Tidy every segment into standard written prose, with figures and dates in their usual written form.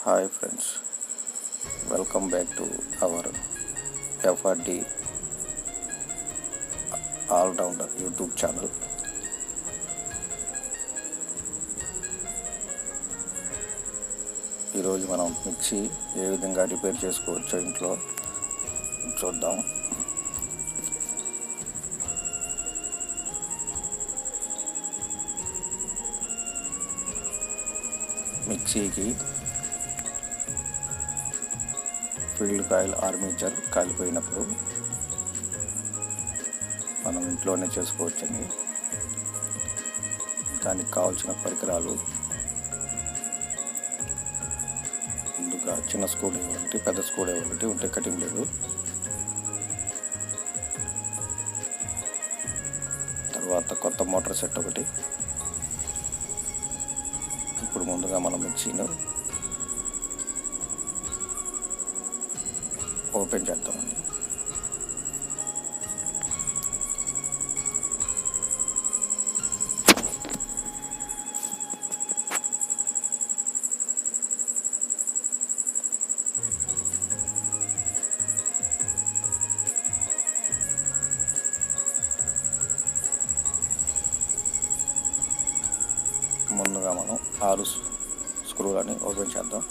Hi friends, welcome back to our FRD All-Rounder YouTube channel. ఈరోజు మనం mixie ఏ విధంగా repair చేసుకోవచ్చో ఇంట్లో చూద్దాం. మిక్సీకి ఫీల్డ్ కాయిల్ ఆర్మేచర్ కాలిపోయినప్పుడు మనం ఇంట్లోనే చేసుకోవచ్చండి. దానికి కావాల్సిన పరికరాలు ముందుగా చిన్న స్క్రూ డ్రైవర్ ఒకటి, పెద్ద స్క్రూ డ్రైవర్ ఒకటి ఉంటే కటింగ్ లేదు. తర్వాత కొత్త మోటార్ సెట్ ఒకటి. ఇప్పుడు ముందుగా మనం మిక్సీని ఓపెన్ చేద్దామండి. ముందుగా మనం 6 స్క్రూలని ఓపెన్ చేద్దాం.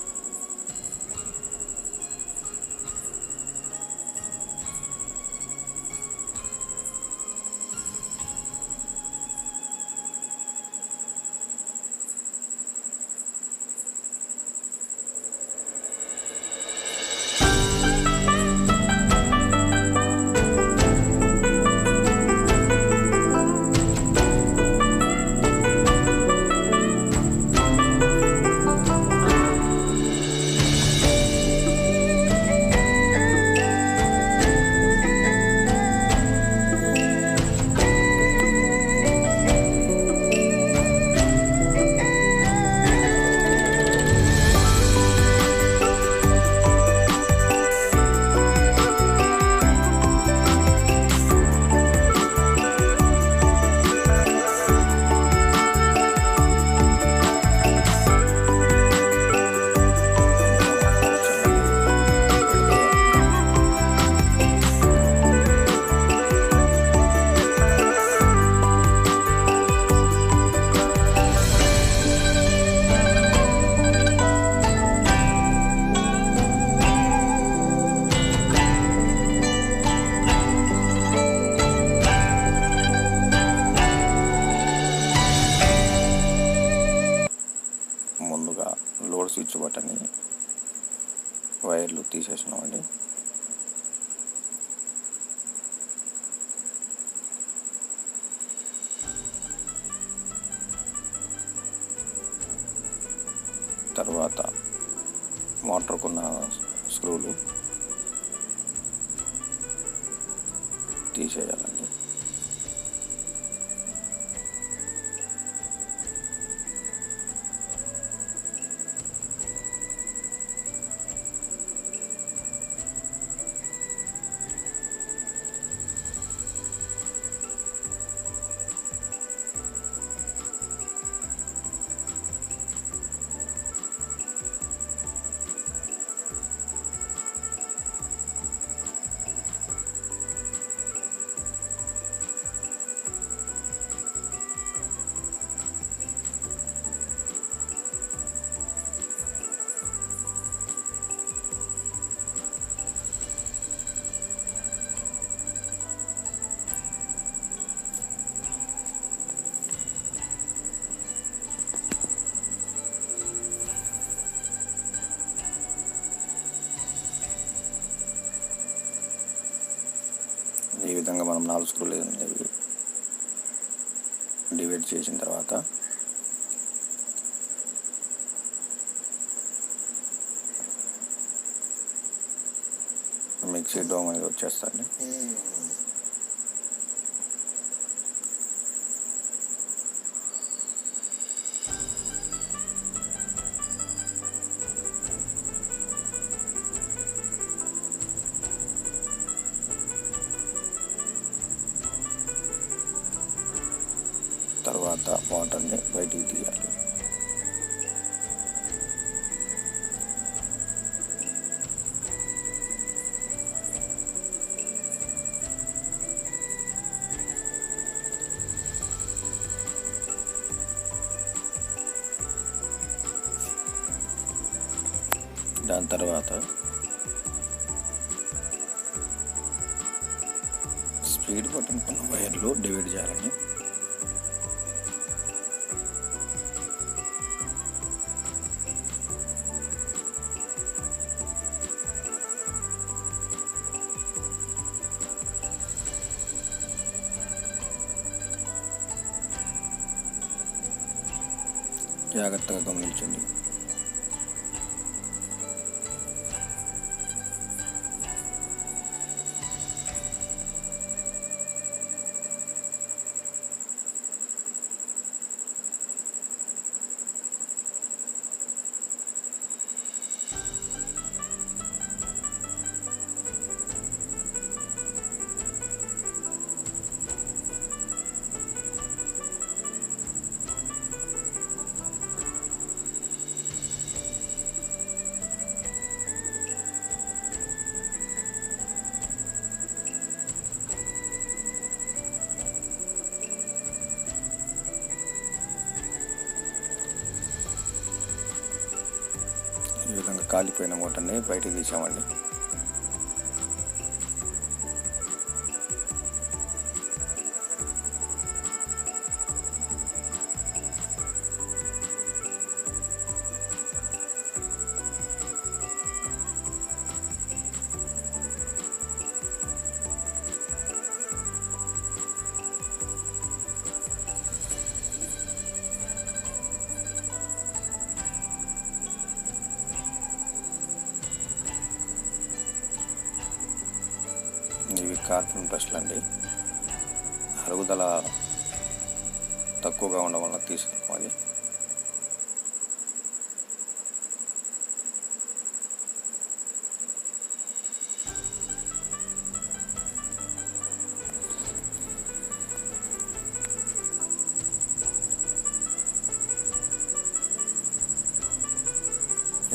ముందుగా లోడ్ స్విచ్ బటన్ని వైర్లు తీసేసినామండి. తర్వాత మోటార్కున్న స్క్రూలు తీసేయాలండి. ఈ విధంగా మనం 4 స్క్రూలు డివైడ్ చేసిన తర్వాత మిక్సీ డోమ్ అనేది వచ్చేస్తుంది. తర్వాత వాటర్ని బయటికి తీయాలి. దాని తర్వాత స్పీడ్ బటన్ కొన్న వైర్లు డివైడ్ చేయాలండి. జాగ్రత్తగా గమనించండి. ఈ విధంగా కాలిపోయిన మూటని బయటికి తీసామండి. ఇవి కార్బన్ బ్రష్లు అండి. అరుగుదల తక్కువగా ఉండడం వల్ల తీసుకోవాలి.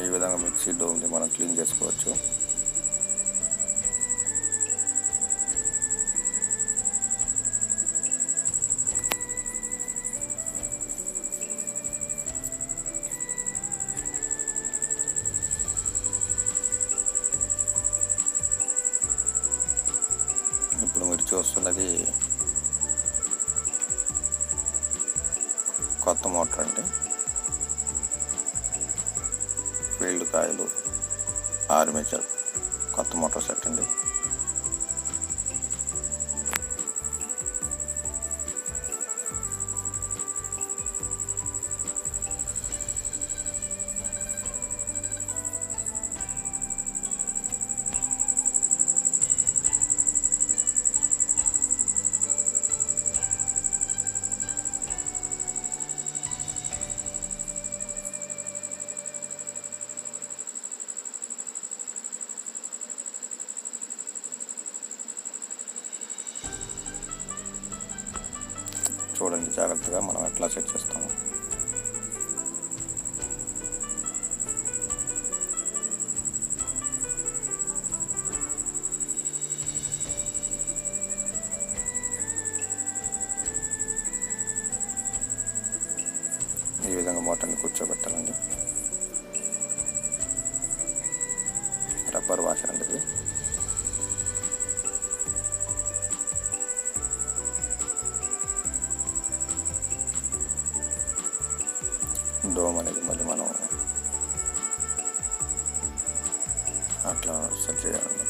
ఈ విధంగా మిక్సీ డోర్ని మనం క్లీన్ చేసుకోవచ్చు. ఇప్పుడు మీరు చూస్తున్నది కొత్త మోటార్ అండి. ఫీల్డ్ కాయిలు ఆర్మేచర్ కొత్త మోటార్ సెట్ అండి. చూడండి జాగ్రత్తగా మనం ఎట్లా సెట్ చేస్తాము. ఈ విధంగా మోటార్ని కూర్చోబెట్టాలండి. రబ్బర్ వాషర్ అండి ఇది. డోమ్ అనేది మళ్ళీ మనం అట్లా సెట్ చేయాలండి.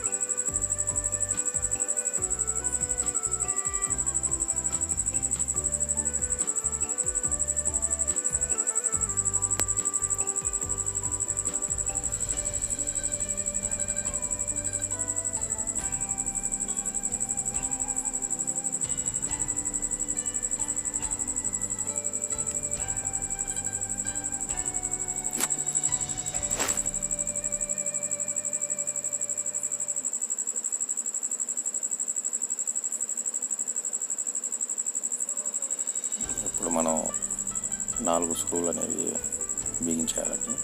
ఇప్పుడు మనం 4 స్క్రూలు అనేవి బిగించేయాలండి.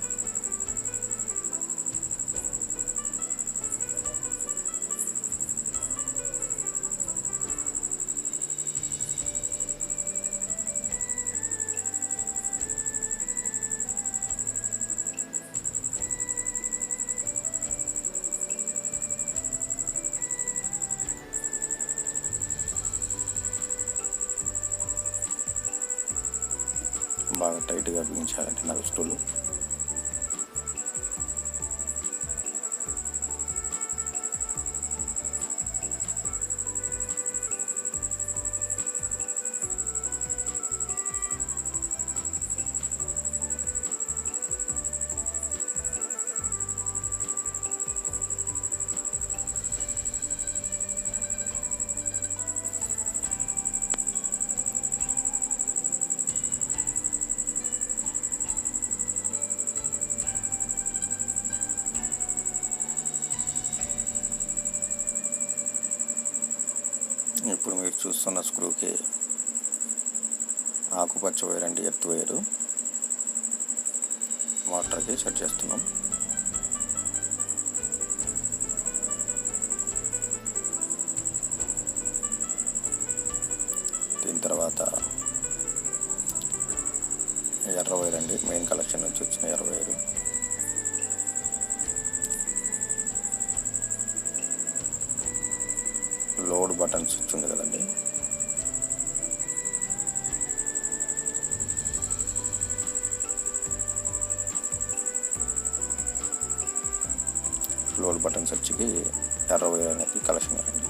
బాగా టైట్గా బిగించాలండి నల్ స్క్రూలు. ఇప్పుడు మీరు చూస్తున్న స్క్రూకి ఆకుపచ్చ వైర్ అండి, ఎర్త్ వైరు మోటార్కి సెట్ చేస్తున్నాం. దీని తర్వాత ఎర్ర వైర్ అండి, మెయిన్ కలెక్షన్ నుంచి వచ్చిన ఎర్ర వైరు. లోడ్ బటన్ స్విచ్ ఉంది కదండి, లోడ్ బటన్ స్విచ్కి ఎర్ర వైర్ అనేది కలెక్షన్ అండి.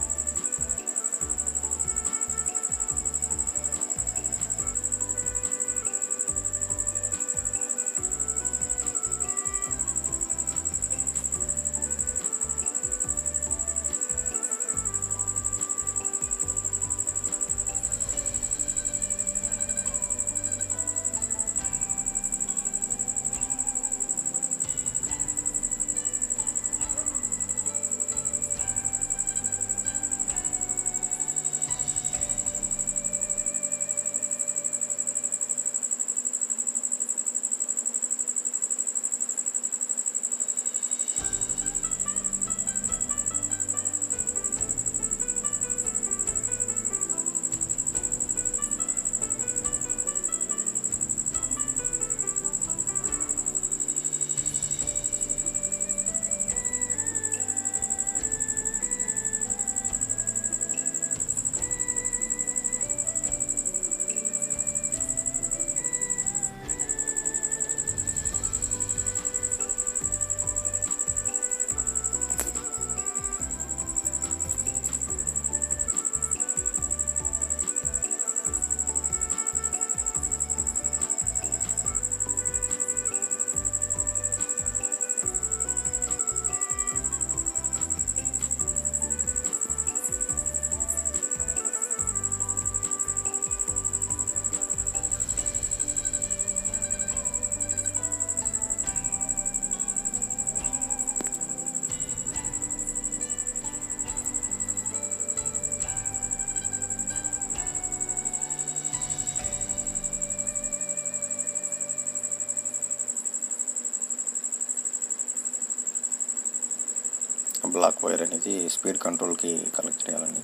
బ్లాక్ వైర్ అనేది స్పీడ్ కంట్రోల్కి కనెక్ట్ చేయాలండి.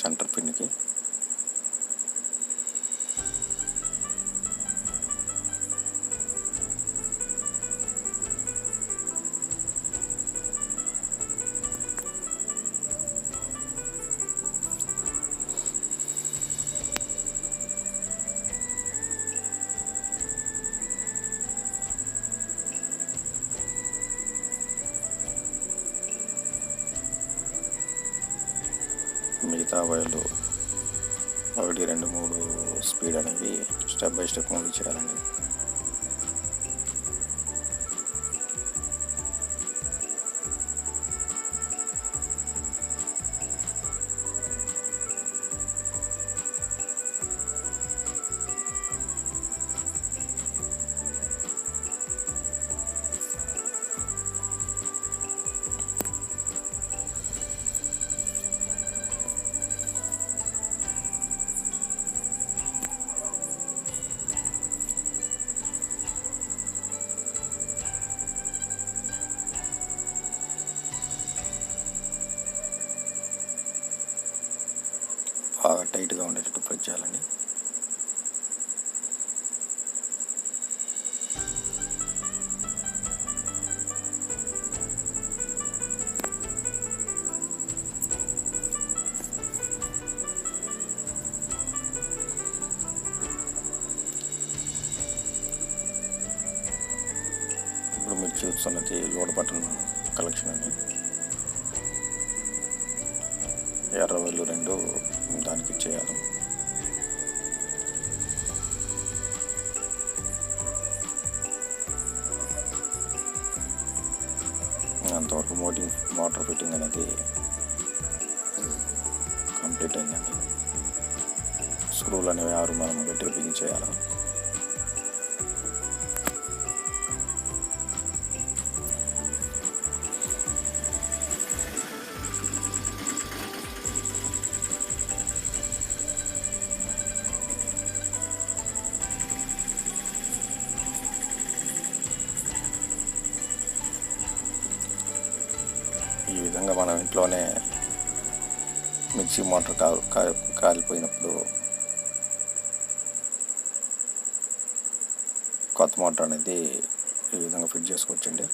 సెంటర్ పిన్కి మిగతా వైర్లు 1, 2, 3 స్పీడ్ అనేవి స్టెప్ బై స్టెప్ మూవ్ చేయాలండి. బాగా టైట్గా ఉండేటట్టు ప్రెస్ చేయాలండి. చూస్తున్నది లోడ్ బటన్ కలెక్షన్ అని. ఎర్ర వైర్లు 2 దానికి ఇచ్చేయాలి. అంతవరకు మోటార్ ఫిట్టింగ్ అనేది కంప్లీట్ అయిందండి. స్క్రూలు అనేవి 6 మనం గట్టిగా బిగించేయాలి. ఈ విధంగా మనం ఇంట్లోనే మిక్సీ మోటార్ కాలిపోయినప్పుడు కొత్త మోటార్ అనేది ఈ విధంగా ఫిట్ చేసుకోవచ్చండి.